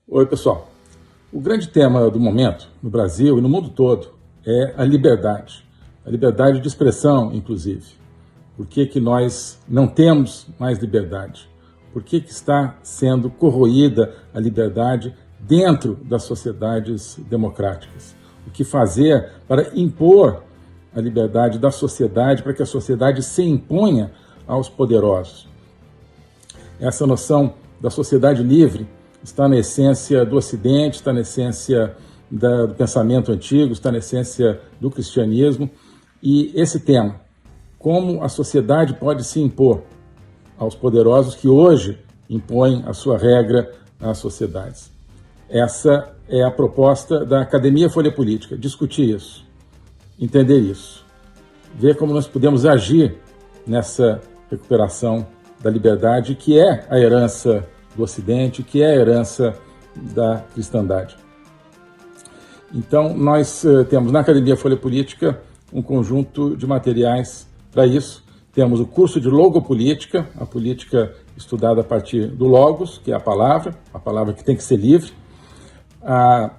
Oi, pessoal. O grande tema do momento, no Brasil e no mundo todo, é a liberdade. A liberdade de expressão, inclusive. Por que nós não temos mais liberdade? Por que está sendo corroída a liberdade dentro das sociedades democráticas? O que fazer para impor a liberdade da sociedade, para que a sociedade se imponha aos poderosos? Essa noção da sociedade livre está na essência do Ocidente, está na essência do pensamento antigo, está na essência do cristianismo. E esse tema, como a sociedade pode se impor aos poderosos que hoje impõem a sua regra às sociedades. Essa é a proposta da Academia Folha Política, discutir isso, entender isso, ver como nós podemos agir nessa recuperação da liberdade, que é a herança do Ocidente, que é a herança da cristandade. Então, nós temos na Academia Folha Política um conjunto de materiais para isso. Temos o curso de Logopolítica, a política estudada a partir do Logos, que é a palavra que tem que ser livre. A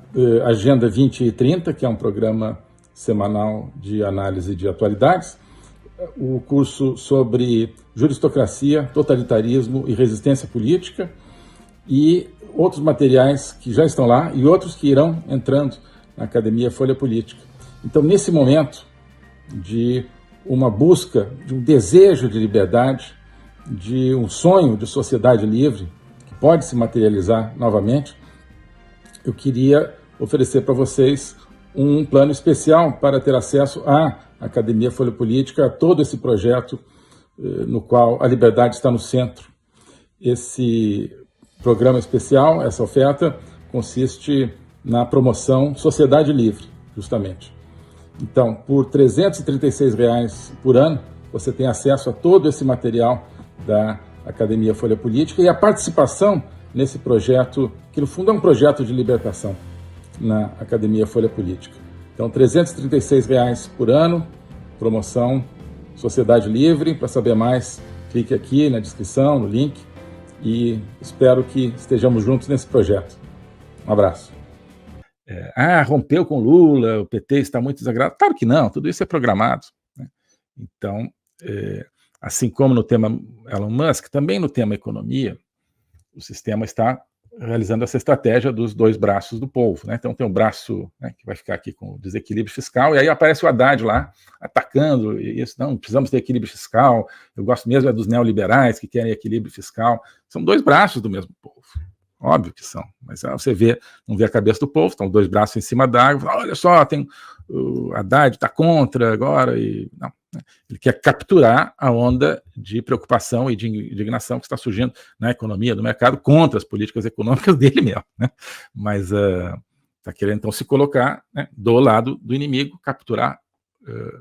Agenda 2030, que é um programa semanal de análise de atualidades. O curso sobre juristocracia, totalitarismo e resistência política, e outros materiais que já estão lá e outros que irão entrando na Academia Folha Política. Então, nesse momento de uma busca, de um desejo de liberdade, de um sonho de sociedade livre, que pode se materializar novamente, eu queria oferecer para vocês um plano especial para ter acesso à Academia Folha Política, a todo esse projeto no qual a liberdade está no centro. Esse programa especial, essa oferta, consiste na promoção Sociedade Livre, justamente. Então, por R$ 336 por ano, você tem acesso a todo esse material da Academia Folha Política e a participação nesse projeto, que no fundo é um projeto de libertação na Academia Folha Política. Então, R$ 336 por ano, promoção Sociedade Livre. Para saber mais, clique aqui na descrição, no link, e espero que estejamos juntos nesse projeto. Um abraço. Rompeu com Lula, o PT está muito desagradado. Claro que não, tudo isso é programado, né? Então, assim como no tema Elon Musk, também no tema economia, o sistema está realizando essa estratégia dos dois braços do povo, né? Então tem um braço, né, que vai ficar aqui com o desequilíbrio fiscal, e aí aparece o Haddad lá, atacando isso. Não, precisamos ter equilíbrio fiscal. Eu gosto mesmo dos neoliberais que querem equilíbrio fiscal. São dois braços do mesmo povo. Óbvio que são, mas você não vê a cabeça do povo, estão dois braços em cima d'água, olha só, tem o Haddad está contra agora, e não, né? Ele quer capturar a onda de preocupação e de indignação que está surgindo na economia, no mercado, contra as políticas econômicas dele mesmo, né? Mas está querendo então se colocar, né, do lado do inimigo, capturar,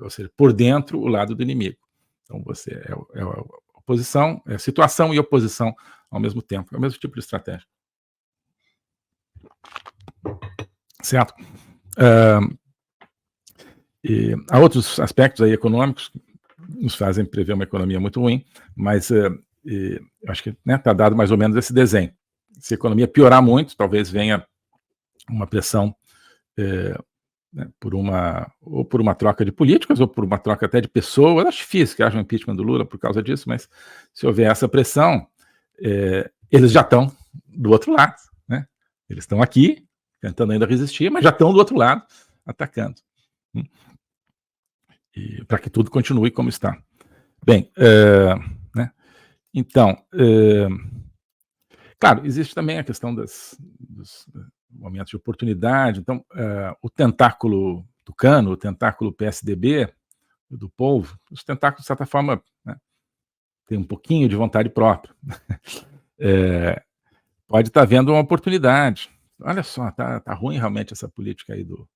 ou seja, por dentro o lado do inimigo. Então você é oposição, é situação e oposição ao mesmo tempo, é o mesmo tipo de estratégia. Certo? E há outros aspectos aí econômicos que nos fazem prever uma economia muito ruim, mas eu acho que está dado mais ou menos esse desenho. Se a economia piorar muito, talvez venha uma pressão né, por uma troca de políticos, ou por uma troca até de pessoas. Acho difícil que haja um impeachment do Lula por causa disso, mas se houver essa pressão, eles já estão do outro lado, né? Eles estão aqui, tentando ainda resistir, mas já estão do outro lado, atacando. Para que tudo continue como está. Bem, né? Então, claro, existe também a questão dos momentos de oportunidade. Então, o tentáculo tucano, o tentáculo PSDB do povo, os tentáculos, de certa forma, né, tem um pouquinho de vontade própria. Pode estar vendo uma oportunidade. Olha só, tá ruim realmente essa política aí do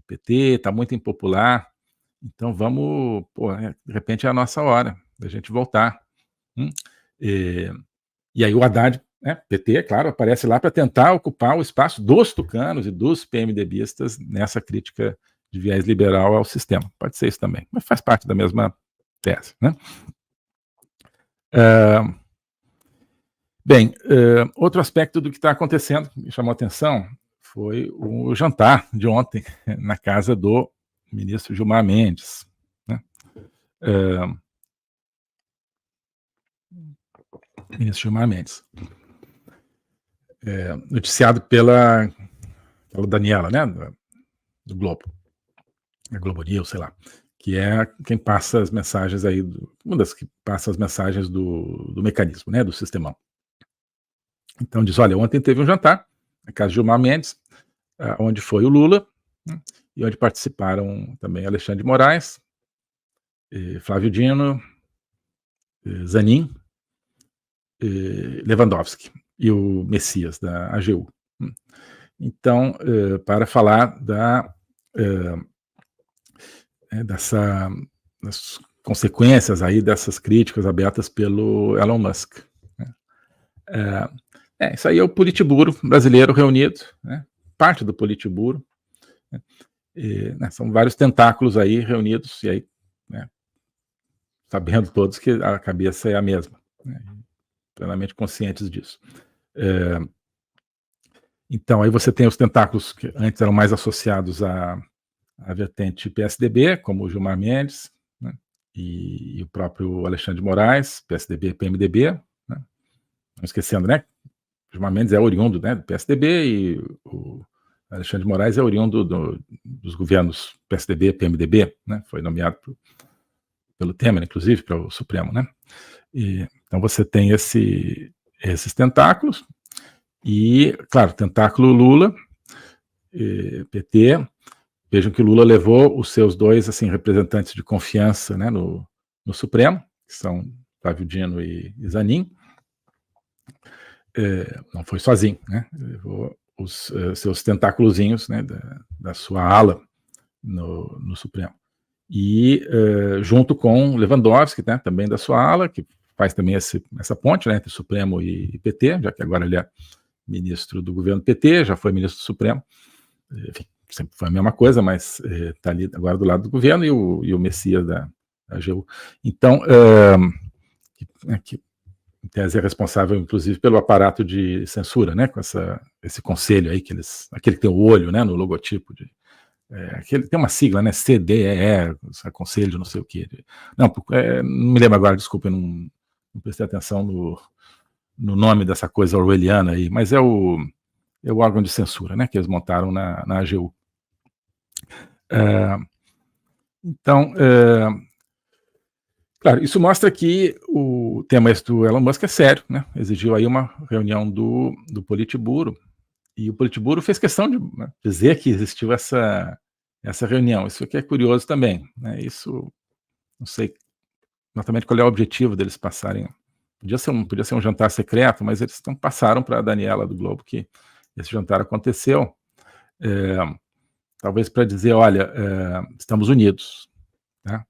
PT, tá muito impopular. Então vamos, de repente é a nossa hora da gente voltar. E aí o Haddad, né, PT, é claro, aparece lá para tentar ocupar o espaço dos tucanos e dos PMDBistas nessa crítica de viés liberal ao sistema. Pode ser isso também, mas faz parte da mesma tese, né? Bem, outro aspecto do que está acontecendo, que me chamou a atenção, foi o jantar de ontem na casa do ministro Gilmar Mendes, né? Ministro Gilmar Mendes. Noticiado pela Daniela, né, do Globo, a Globo News, sei lá, que é quem passa as mensagens aí, uma das que passa as mensagens do mecanismo, né, do sistemão. Então diz, olha, ontem teve um jantar na casa de Gilmar Mendes, onde foi o Lula, né, e onde participaram também Alexandre de Moraes, Flávio Dino, Zanin, Lewandowski e o Messias da AGU. Então, para falar das consequências aí dessas críticas abertas pelo Elon Musk, né? Isso aí é o Politburo brasileiro reunido, né? Parte do Politburo, né? São vários tentáculos aí reunidos, e aí, né, sabendo todos que a cabeça é a mesma, né? Plenamente conscientes disso. Então, aí você tem os tentáculos que antes eram mais associados à vertente PSDB, como o Gilmar Mendes, né, e o próprio Alexandre de Moraes, PSDB e PMDB, né? Não esquecendo, né? Gilmar Mendes é oriundo, né, do PSDB, e o Alexandre de Moraes é oriundo dos governos PSDB e PMDB, né? Foi nomeado pelo Temer, inclusive, para o Supremo, né? Então você tem esses tentáculos, e, claro, tentáculo Lula, PT. Vejam que o Lula levou os seus dois, assim, representantes de confiança, né, no Supremo, que são Flávio Dino e Zanin. Não foi sozinho, né? Levou os seus tentáculozinhos, né, da sua ala no Supremo. E junto com Lewandowski, né, também da sua ala, que faz também essa ponte, né, entre Supremo e PT, já que agora ele é ministro do governo PT, já foi ministro do Supremo, enfim, sempre foi a mesma coisa, mas está ali agora do lado do governo, e o Messias da AGU. Então, que em tese é responsável, inclusive, pelo aparato de censura, né, com esse conselho aí, aquele que tem o olho, né, no logotipo, aquele, tem uma sigla, né, CDEE, conselho de não sei o quê. Não me lembro agora, desculpa, eu não prestei atenção no nome dessa coisa orwelliana aí, mas é o órgão de censura, né, que eles montaram na AGU. Então, claro, isso mostra que o tema esse do Elon Musk é sério, né? Exigiu aí uma reunião do Politburo, e o Politburo fez questão de, né, dizer que existiu essa reunião. Isso aqui é curioso também, né? Isso, não sei exatamente qual é o objetivo deles passarem. Podia ser um jantar secreto, mas eles passaram para a Daniela do Globo que esse jantar aconteceu, talvez para dizer, olha, estamos unidos, tá?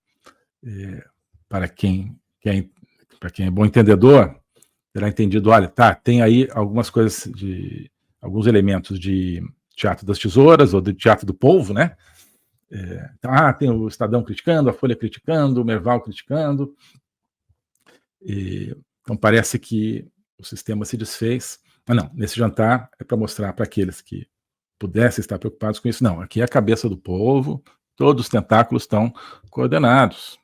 Para quem é bom entendedor, terá entendido, olha, tá, tem aí algumas coisas, alguns elementos de Teatro das Tesouras, ou de Teatro do Povo, né? Então, tem o Estadão criticando, a Folha criticando, o Merval criticando. Então parece que o sistema se desfez. Mas não, nesse jantar é para mostrar para aqueles que pudessem estar preocupados com isso, não, aqui é a cabeça do povo, todos os tentáculos estão coordenados.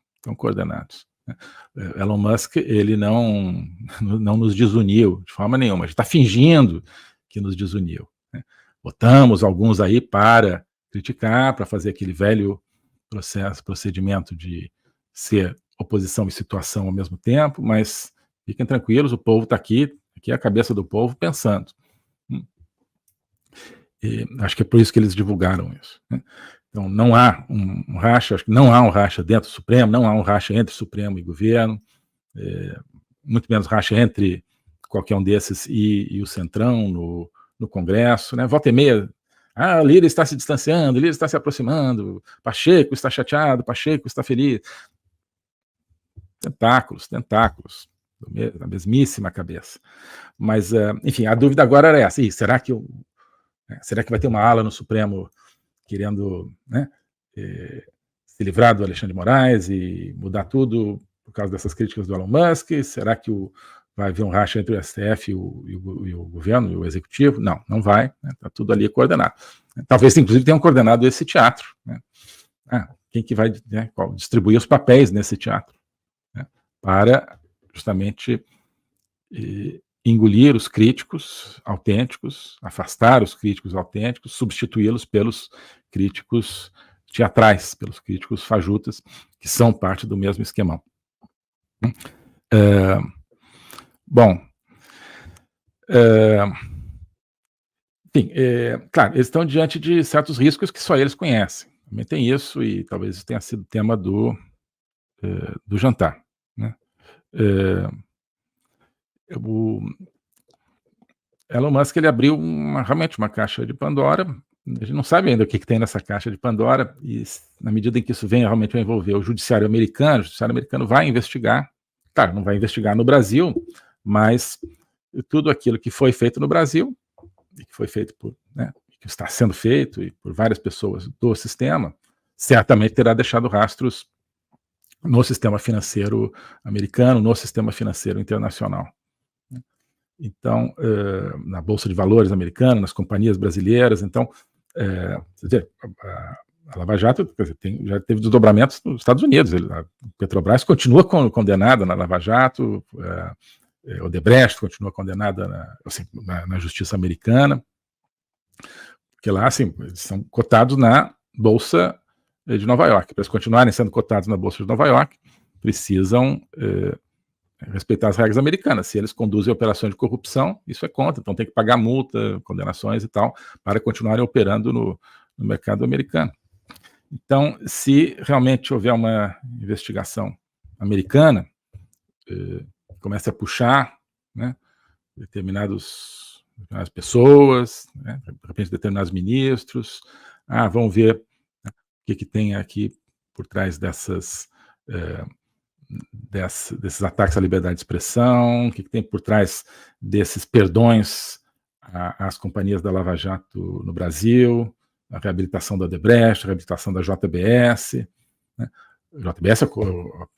Elon Musk, ele não nos desuniu de forma nenhuma, a gente está fingindo que nos desuniu, né? Botamos alguns aí para criticar, para fazer aquele velho procedimento de ser oposição e situação ao mesmo tempo, mas fiquem tranquilos, o povo está aqui é a cabeça do povo pensando. E acho que é por isso que eles divulgaram isso, né? Então, não há um racha, acho que não há um racha dentro do Supremo, não há um racha entre Supremo e governo, muito menos racha entre qualquer um desses e o Centrão no Congresso, né? Volta e meia, Lira está se distanciando, Lira está se aproximando, Pacheco está chateado, Pacheco está feliz. Tentáculos, da mesmíssima cabeça. Mas, enfim, a dúvida agora era essa, será que vai ter uma ala no Supremo querendo, né, se livrar do Alexandre de Moraes e mudar tudo por causa dessas críticas do Elon Musk? Será que vai haver um racha entre o STF e o governo, e o executivo. Não, não vai, né? Está tudo ali coordenado. Talvez, inclusive, tenham coordenado esse teatro, né? Quem que vai, né, distribuir os papéis nesse teatro, né, para justamente engolir os críticos autênticos, afastar os críticos autênticos, substituí-los pelos críticos teatrais, pelos críticos fajutas, que são parte do mesmo esquemão. Bom, enfim, claro, eles estão diante de certos riscos que só eles conhecem. Também tem isso, e talvez isso tenha sido tema do jantar, né? O Elon Musk, ele abriu realmente uma caixa de Pandora. A gente não sabe ainda o que tem nessa caixa de Pandora, e na medida em que isso venha realmente a envolver o judiciário americano vai investigar. Claro, não vai investigar no Brasil, mas tudo aquilo que foi feito no Brasil, e que foi feito que está sendo feito e por várias pessoas do sistema, certamente terá deixado rastros no sistema financeiro americano, no sistema financeiro internacional. Então, na Bolsa de Valores americana, nas companhias brasileiras. Então, a Lava Jato, quer dizer, já teve desdobramentos nos Estados Unidos. A Petrobras continua condenada na Lava Jato, Odebrecht continua condenada na justiça americana, porque lá, assim, eles são cotados na Bolsa de Nova York. Para eles continuarem sendo cotados na Bolsa de Nova York, precisam respeitar as regras americanas. Se eles conduzem operações de corrupção, isso é contra, então tem que pagar multa, condenações e tal, para continuarem operando no mercado americano. Então, se realmente houver uma investigação americana, comece a puxar, né, determinadas pessoas, né, de repente determinados ministros, vamos ver, né, o que tem aqui por trás desses ataques à liberdade de expressão, o que tem por trás desses perdões às companhias da Lava Jato no Brasil, a reabilitação da Odebrecht, a reabilitação da JBS, né? A JBS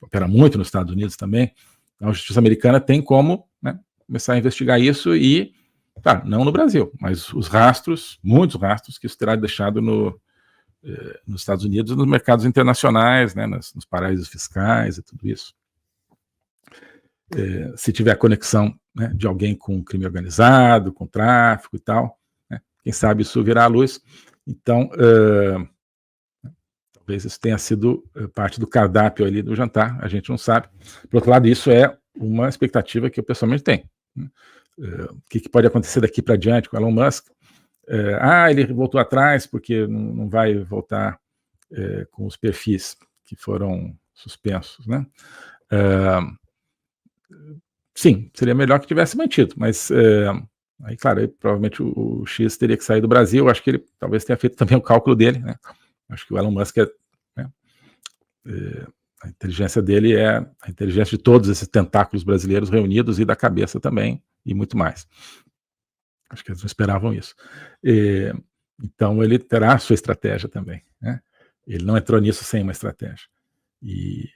opera muito nos Estados Unidos também. Então a justiça americana tem como, né, começar a investigar isso e, claro, não no Brasil, mas os rastros, muitos rastros que isso terá deixado nos Estados Unidos, nos mercados internacionais, né, nos paraísos fiscais e tudo isso. Se tiver conexão, né, de alguém com crime organizado, com tráfico e tal, né, quem sabe isso virá à luz. Então, talvez isso tenha sido parte do cardápio ali do jantar, a gente não sabe. Por outro lado, isso é uma expectativa que eu pessoalmente tenho. O que pode acontecer daqui para diante com o Elon Musk? Ele voltou atrás porque não vai voltar com os perfis que foram suspensos, né? Sim, seria melhor que tivesse mantido, mas aí, claro, aí, provavelmente o X teria que sair do Brasil. Acho que ele talvez tenha feito também o cálculo dele, né? Acho que o Elon Musk a inteligência dele é a inteligência de todos esses tentáculos brasileiros reunidos e da cabeça também, e muito mais. Acho que eles não esperavam isso. Então ele terá a sua estratégia também, né? Ele não entrou nisso sem uma estratégia. E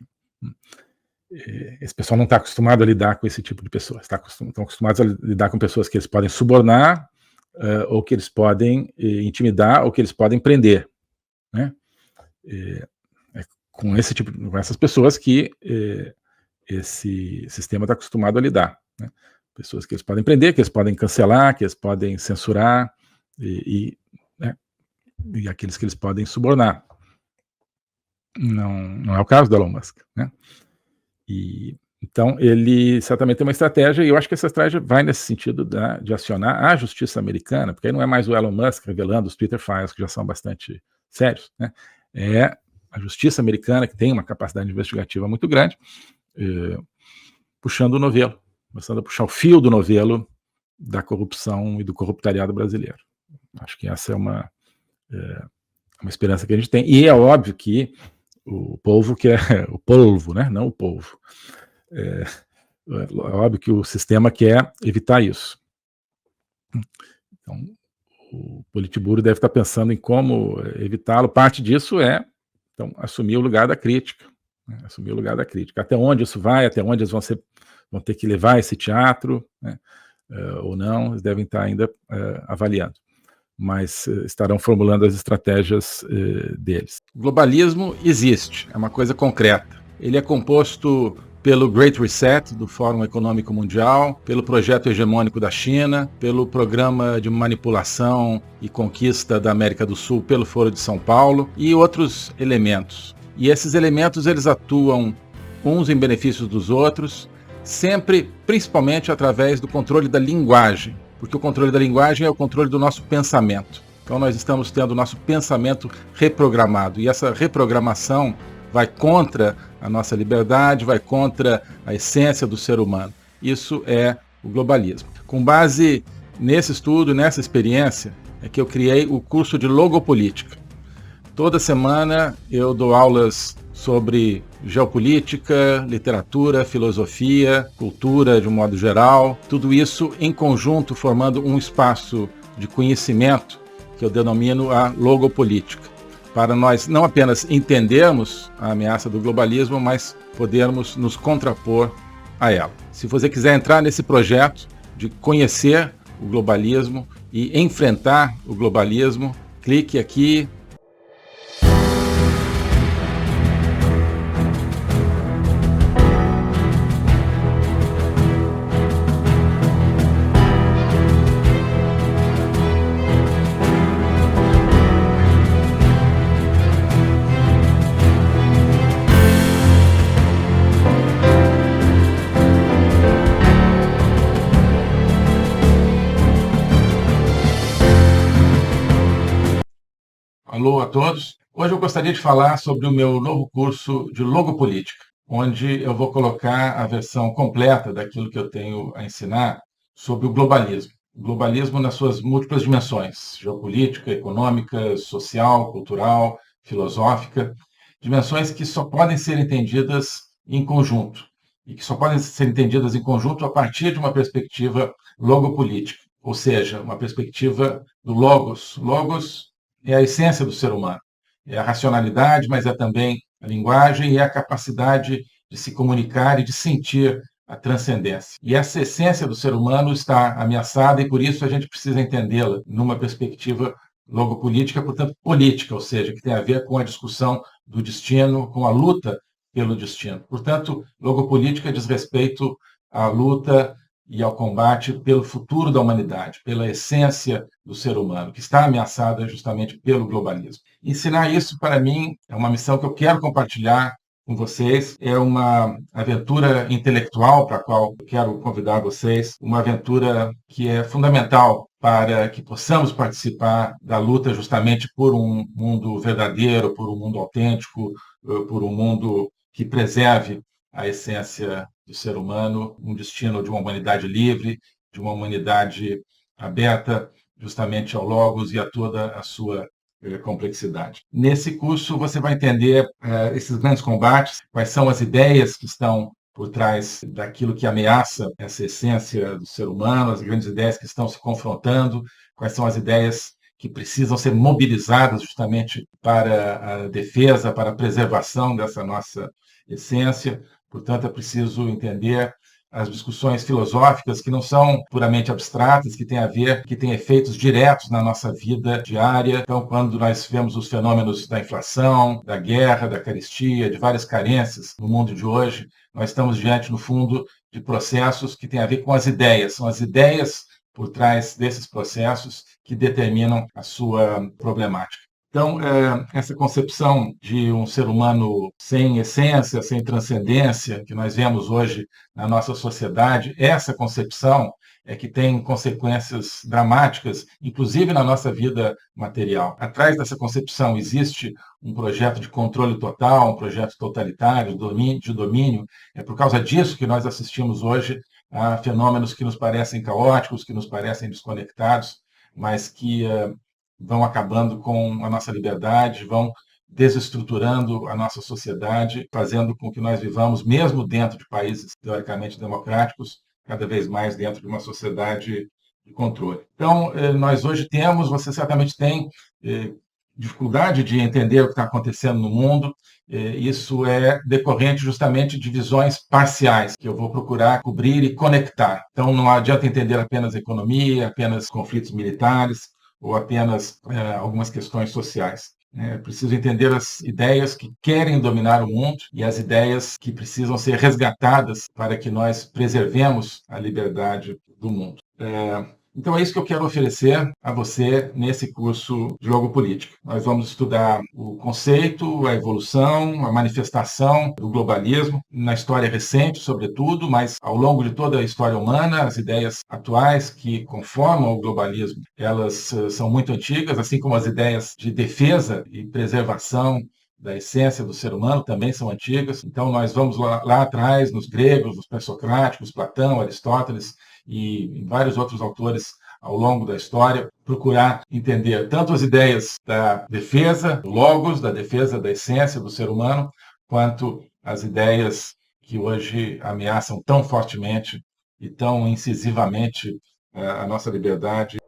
esse pessoal não está acostumado a lidar com esse tipo de pessoas. Estão acostumados a lidar com pessoas que eles podem subornar, ou que eles podem intimidar, ou que eles podem prender, né? Com essas pessoas que esse sistema está acostumado a lidar, né? Pessoas que eles podem prender, que eles podem cancelar, que eles podem censurar, né, e aqueles que eles podem subornar. Não é o caso do Elon Musk, né? Então, ele certamente tem uma estratégia, e eu acho que essa estratégia vai nesse sentido de acionar a justiça americana, porque aí não é mais o Elon Musk revelando os Twitter Files, que já são bastante sérios, né? É a justiça americana, que tem uma capacidade investigativa muito grande, puxando o novelo, começando a puxar o fio do novelo da corrupção e do corruptariado brasileiro. Acho que essa é uma esperança que a gente tem, e é óbvio que o povo quer, o polvo, né? Não o povo. É óbvio que o sistema quer evitar isso. Então, o Politburo deve estar pensando em como evitá-lo. Parte disso é, então, assumir o lugar da crítica, né? Assumir o lugar da crítica. Até onde isso vai, até onde eles vão ser vão ter que levar esse teatro, né, ou não, eles devem estar ainda avaliando, mas estarão formulando as estratégias deles. O globalismo existe, é uma coisa concreta. Ele é composto pelo Great Reset, do Fórum Econômico Mundial, pelo projeto hegemônico da China, pelo programa de manipulação e conquista da América do Sul pelo Foro de São Paulo e outros elementos. E esses elementos eles atuam uns em benefício dos outros, sempre, principalmente através do controle da linguagem, porque o controle da linguagem é o controle do nosso pensamento. Então nós estamos tendo o nosso pensamento reprogramado, e essa reprogramação vai contra a nossa liberdade, vai contra a essência do ser humano. Isso é o globalismo. Com base nesse estudo, nessa experiência, é que eu criei o curso de Logopolítica. Toda semana eu dou aulas sobre geopolítica, literatura, filosofia, cultura de um modo geral, tudo isso em conjunto formando um espaço de conhecimento que eu denomino a logopolítica, para nós não apenas entendermos a ameaça do globalismo, mas podermos nos contrapor a ela. Se você quiser entrar nesse projeto de conhecer o globalismo e enfrentar o globalismo, clique aqui. Alô a todos. Hoje eu gostaria de falar sobre o meu novo curso de Logopolítica, onde eu vou colocar a versão completa daquilo que eu tenho a ensinar sobre o globalismo. O globalismo nas suas múltiplas dimensões, geopolítica, econômica, social, cultural, filosófica, dimensões que só podem ser entendidas em conjunto, e que só podem ser entendidas em conjunto a partir de uma perspectiva logopolítica, ou seja, uma perspectiva do logos. Logos é a essência do ser humano. É a racionalidade, mas é também a linguagem e a capacidade de se comunicar e de sentir a transcendência. E essa essência do ser humano está ameaçada e por isso a gente precisa entendê-la numa perspectiva logopolítica, portanto política, ou seja, que tem a ver com a discussão do destino, com a luta pelo destino. Portanto, logopolítica diz respeito à luta e ao combate pelo futuro da humanidade, pela essência do ser humano, que está ameaçada justamente pelo globalismo. Ensinar isso, para mim, é uma missão que eu quero compartilhar com vocês. É uma aventura intelectual para a qual eu quero convidar vocês, uma aventura que é fundamental para que possamos participar da luta justamente por um mundo verdadeiro, por um mundo autêntico, por um mundo que preserve a essência do ser humano, um destino de uma humanidade livre, de uma humanidade aberta justamente ao Logos e a toda a sua complexidade. Nesse curso você vai entender esses grandes combates, quais são as ideias que estão por trás daquilo que ameaça essa essência do ser humano, as grandes ideias que estão se confrontando, quais são as ideias que precisam ser mobilizadas justamente para a defesa, para a preservação dessa nossa essência. Portanto, é preciso entender as discussões filosóficas que não são puramente abstratas, que têm a ver, que têm efeitos diretos na nossa vida diária. Então, quando nós vemos os fenômenos da inflação, da guerra, da carestia, de várias carências no mundo de hoje, nós estamos diante, no fundo, de processos que têm a ver com as ideias. São as ideias por trás desses processos que determinam a sua problemática. Então, essa concepção de um ser humano sem essência, sem transcendência, que nós vemos hoje na nossa sociedade, essa concepção é que tem consequências dramáticas, inclusive na nossa vida material. Atrás dessa concepção existe um projeto de controle total, um projeto totalitário, de domínio. É por causa disso que nós assistimos hoje a fenômenos que nos parecem caóticos, que nos parecem desconectados, mas que vão acabando com a nossa liberdade, vão desestruturando a nossa sociedade, fazendo com que nós vivamos, mesmo dentro de países teoricamente democráticos, cada vez mais dentro de uma sociedade de controle. Então, nós hoje temos, você certamente tem, dificuldade de entender o que está acontecendo no mundo. Isso é decorrente justamente de visões parciais, que eu vou procurar cobrir e conectar. Então, não adianta entender apenas economia, apenas conflitos militares ou apenas algumas questões sociais. É preciso entender as ideias que querem dominar o mundo e as ideias que precisam ser resgatadas para que nós preservemos a liberdade do mundo. Então é isso que eu quero oferecer a você nesse curso de Jogo Política. Nós vamos estudar o conceito, a evolução, a manifestação do globalismo, na história recente, sobretudo, mas ao longo de toda a história humana, as ideias atuais que conformam o globalismo, elas são muito antigas, assim como as ideias de defesa e preservação da essência do ser humano também são antigas. Então nós vamos lá atrás, nos gregos, nos pré-socráticos, Platão, Aristóteles, e vários outros autores ao longo da história, procurar entender tanto as ideias da defesa do logos, da defesa da essência do ser humano, quanto as ideias que hoje ameaçam tão fortemente e tão incisivamente a nossa liberdade.